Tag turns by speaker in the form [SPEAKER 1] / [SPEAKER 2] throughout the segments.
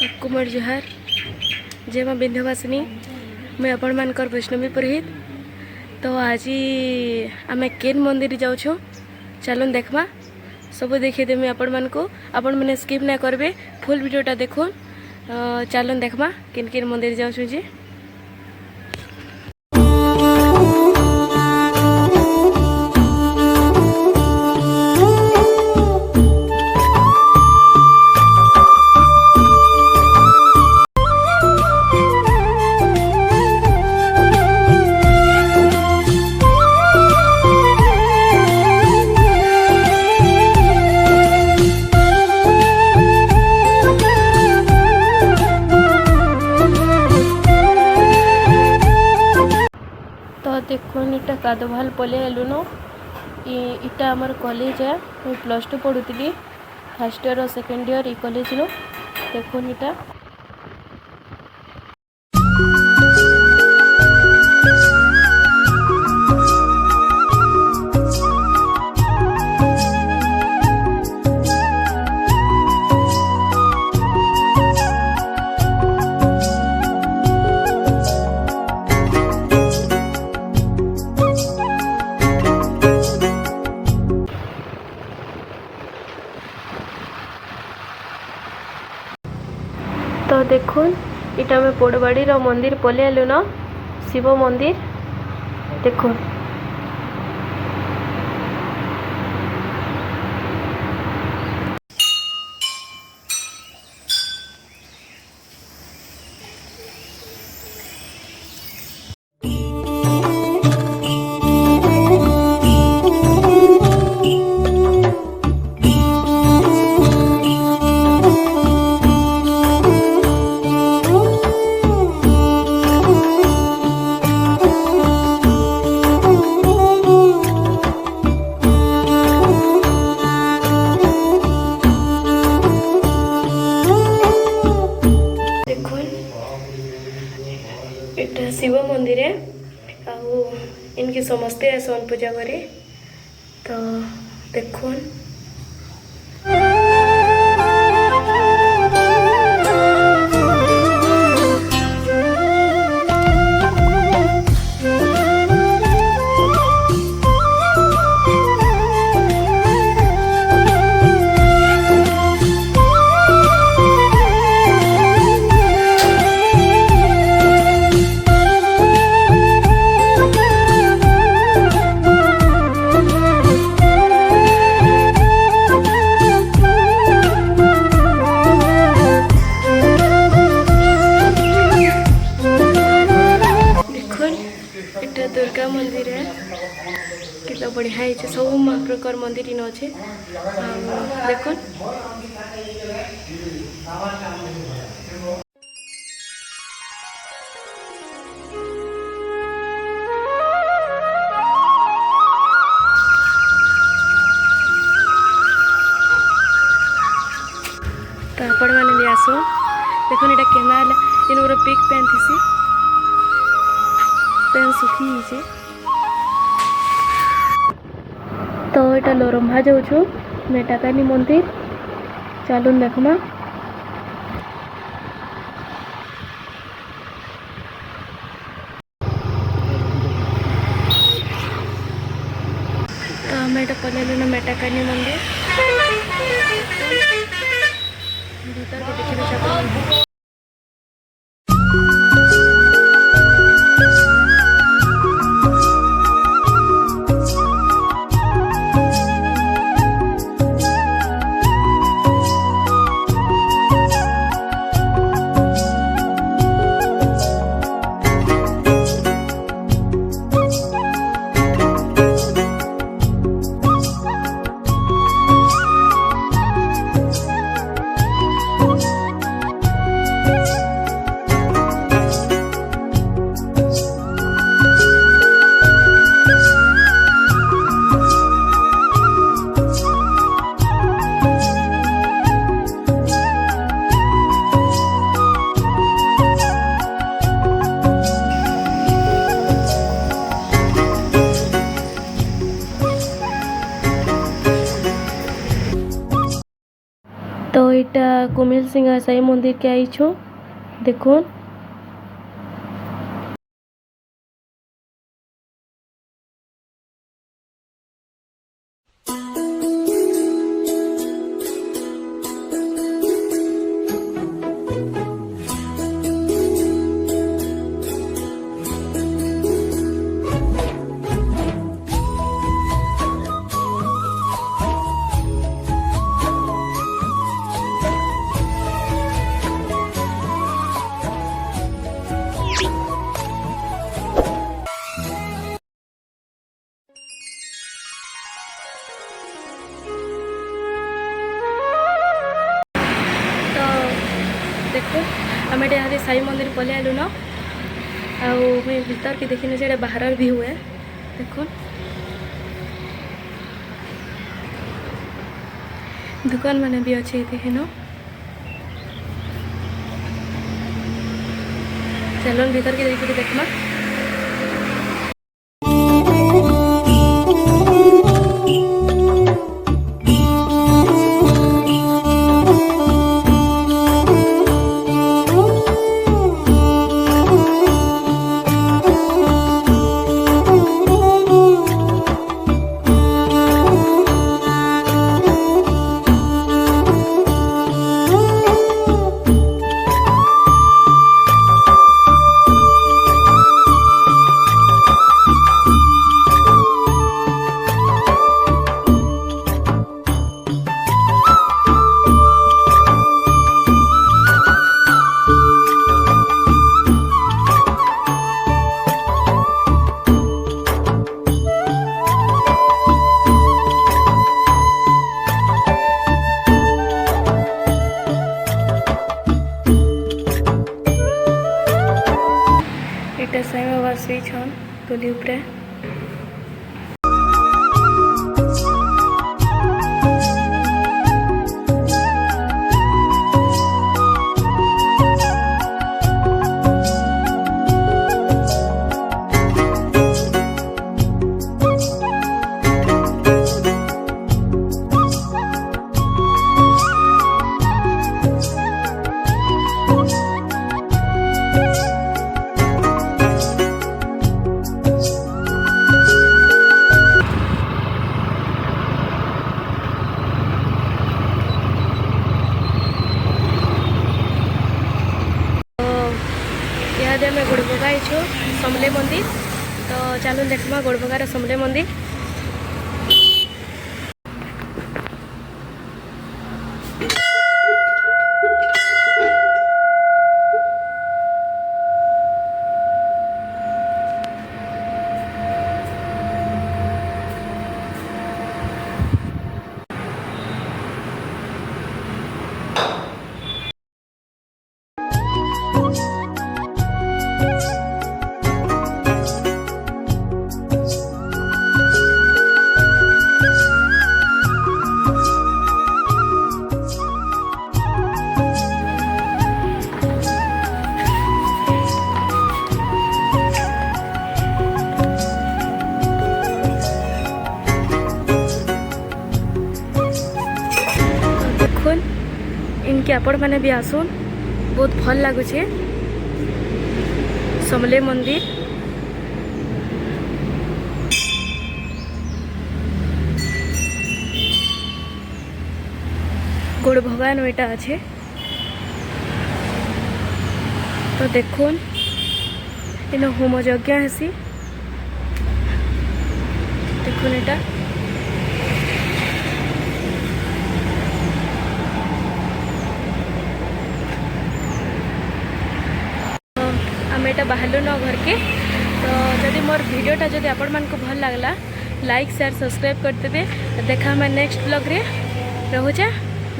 [SPEAKER 1] सबको मोर जुहार। जय माँ विंध्यवासिनी। मैं आपण मानकर वैष्णवी पुरोहित। तो आज आम केन मंदिर जाऊँ, चलन देखमा सब देखी देमी आपण मान को। आपण मैंने स्किप ना करबे, फुल वीडियोटा देखो। चलन देखमा केन केन मंदिर जाऊँ जी। देखो इटा कादोभाल पले आलु न इटा आमर कॉलेज है। मैं +2 पढ़ुली, फर्स्ट ईयर और सेकेंड ईयर ई कॉलेज नो। देखो इटा तो देखो इटा में पोड़बाड़ी मंदिर पले आलु न, शिव मंदिर। देखो इटा शिव मंदिर है। आउ इनके समस्ते आसन पूजा करे। तो देखो दुर्गा मंदिर है। कितना बढ़िया है, सब प्रकार मंदिर इन अच्छे। देखो तो आपण मैंने भी आसो। देखो ये केनाल इन गोटे पिक पेन थी, पेन सुखी। तो यहाँ लोरम्भा जाऊँ मेटाकानी मंदिर। चलून देखमा। तो आम यहाँ पलैलु मेटाकानी मंदिर भीतर के देखिए। कुमिल सिंह साई मंदिर के आई छो देखो। देखो आम यहाँ साई मंदिर पलि आलु न मुझे भीतर के देखने से बाहर भी हुए देखो दुकान माने भी अच्छे न चलो भीतर के देखिए देखमा। साई बाबा श्री छन तुली उपरे आम गोड़बगा आईछु समले मंदिर तो चलो देखमा गोड़बगार समले मंदिर। इनके आपण मैंने भी आसुन बहुत भल लगुचे समले मंदिर गोड़ भगवान वेटा अच्छे तो देखुन इन होम यज्ञ हेसी देखुन एटा आम बाहर न घर के तो जदि मोर वीडियोटा जदि आपण मानको भल लागला लाइक शेयर सब्सक्राइब करते देखा मैं नेक्स्ट ब्लॉग रे रहुचा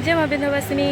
[SPEAKER 1] जय मां विंध्यवासिनी।